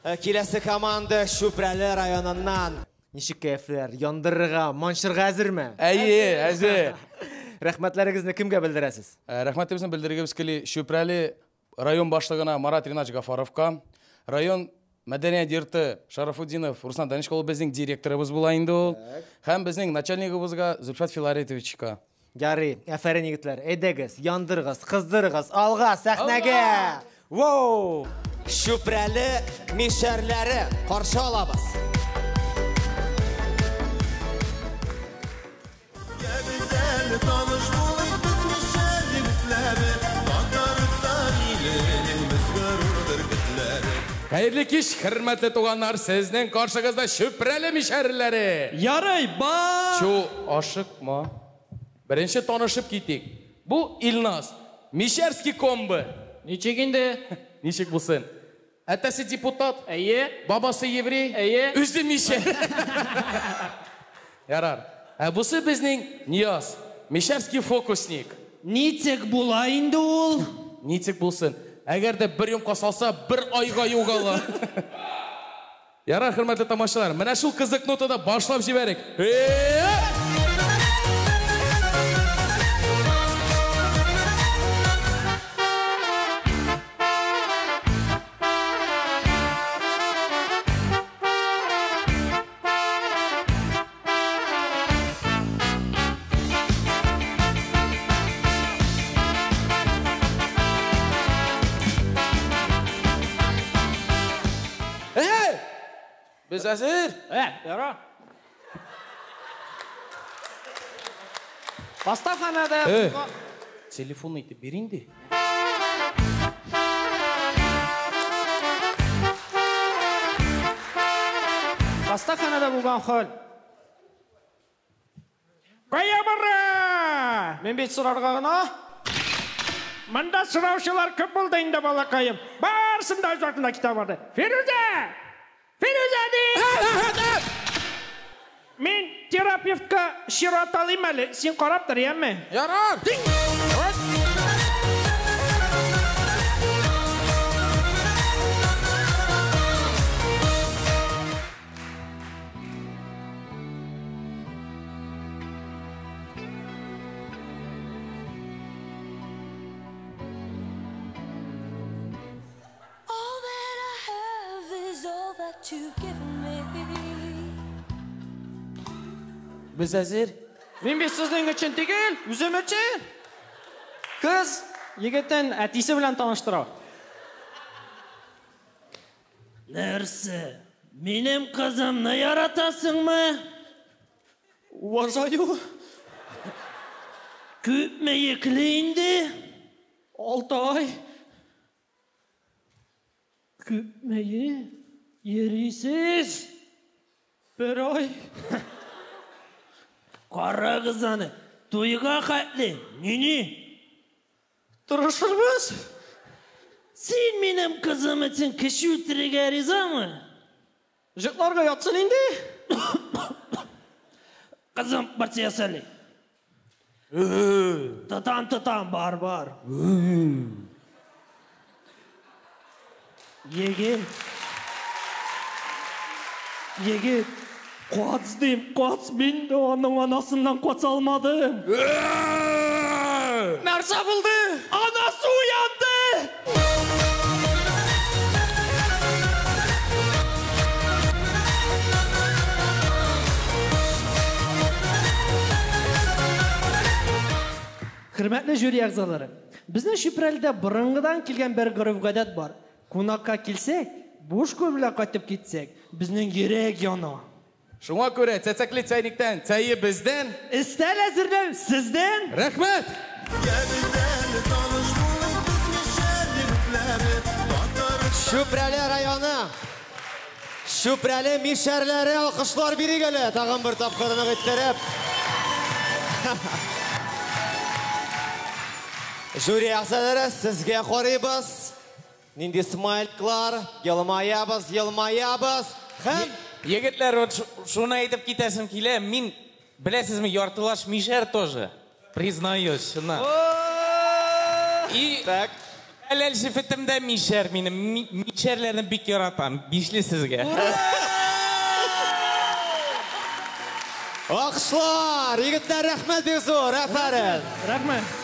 Келесі команда Шупрәлі районынан. Нишік кәйфлер, яндырыға, маншырға әзір ме? Әзір. Рәхмәтләрігізні кімге білдірәсіз? Рәхмәтімізді білдіргіміз келі Шупрәлі район башлығына Марат Ринаш Гафаровқа, район Мәдәният йорты Шарафуддинов Руслан Данишко біздің директорыбыз болайынды ол, һәм біздің начальнигыбызға Зульфат Филаретовичқа. Ярый, әфәрін егітлер, әдегіз, яндырғыз, қыздырғыз, алға, сәхнәге! Воу! Шупрәлі мишәрләре қаршы алабыз. Қайырлы кеш, хөрмәтле туганнар, сезнең каршыгызда Шупрәлі мишәрләре. Ярый, ба! Чу, ашыкма. Беренче танышып китик. Бу Илназ, Мишәрский комбы. Ничек инде? Ничек булсын? Әтәсе депутат, Әйе. бабасы еврей, Әйе. үзе мишәр. Ярар. Бусы безнең Нияз, Мишәрский фокусник. Ничек була инде ул? Ничек булсын? Әгәр дә бер йомка салса, бер айга югала. Ярар, хөрмәтле тамашачылар, менә шул кызык нотада башлап җибәрик. Biz hazır. Yara. Пастаханада. Телефон итеп бир инде. Пастаханада булган хәл. Кая бара? Мен бит сорарга гына. Мында сораучылар көп булды инде балакайым. Барсында жортында китап барды. Фируза! Мен терапевтка шират алайым әлі. Сен қарап тұр, емме? Ярар! Biz hazır. Мен бе сіздің үшін тегел, үзім үшін. Кыз, егеттен әтісі білән таныштыра. Нәрсе, менің қызымны яратасың ма? Уважаю. Көп ме екілейінді? 6 ай. Көп ме ерейсіз? 1 ай. Қара қызаны, тойға қатлы, нені? Тұрышырмыз. Сен менің қызым үшін кіші өтіріге риза ма? Жықларға ятсын енді. Қызым барсия сәлі. Тұтан, бар. Егет. Қуатс дейм, мен де оның анасынан қуатс алмадым. Нәрсе болды? Анасы уянды! Хөрмәтле жюри ағзалары, біздің Шупрәлідә бұрынғыдан келген бір ғөрф-гадәт бар. Қонаққа келсек, буш көбілі қайтып кетсек, біздің ерек яна. Шуңа күрә, цәцәкле чайниктан чайы бездән, Өстәл әзерләү сездән. рәхмәт! Шупрәлі районы. Шупрәлі мишәрләре алқышлар бирик әле. Тагын бір тапкырыны иттереп. Жюри ағзалары, сезгә карыйбыз. Нинди смайлклар, елмаябыз. Һәм Егетлер, шуны әйтеп китәсем килә, мин, беләсезме, яртылаш мишәр тоже. Признаюсь, шуна. И так, Halal şifetimde mişer benim. Mişerlerini bik yaratan. Bişli sizge. Alkışlar, yigitler rahmet bir zor, aferin. Rahmet.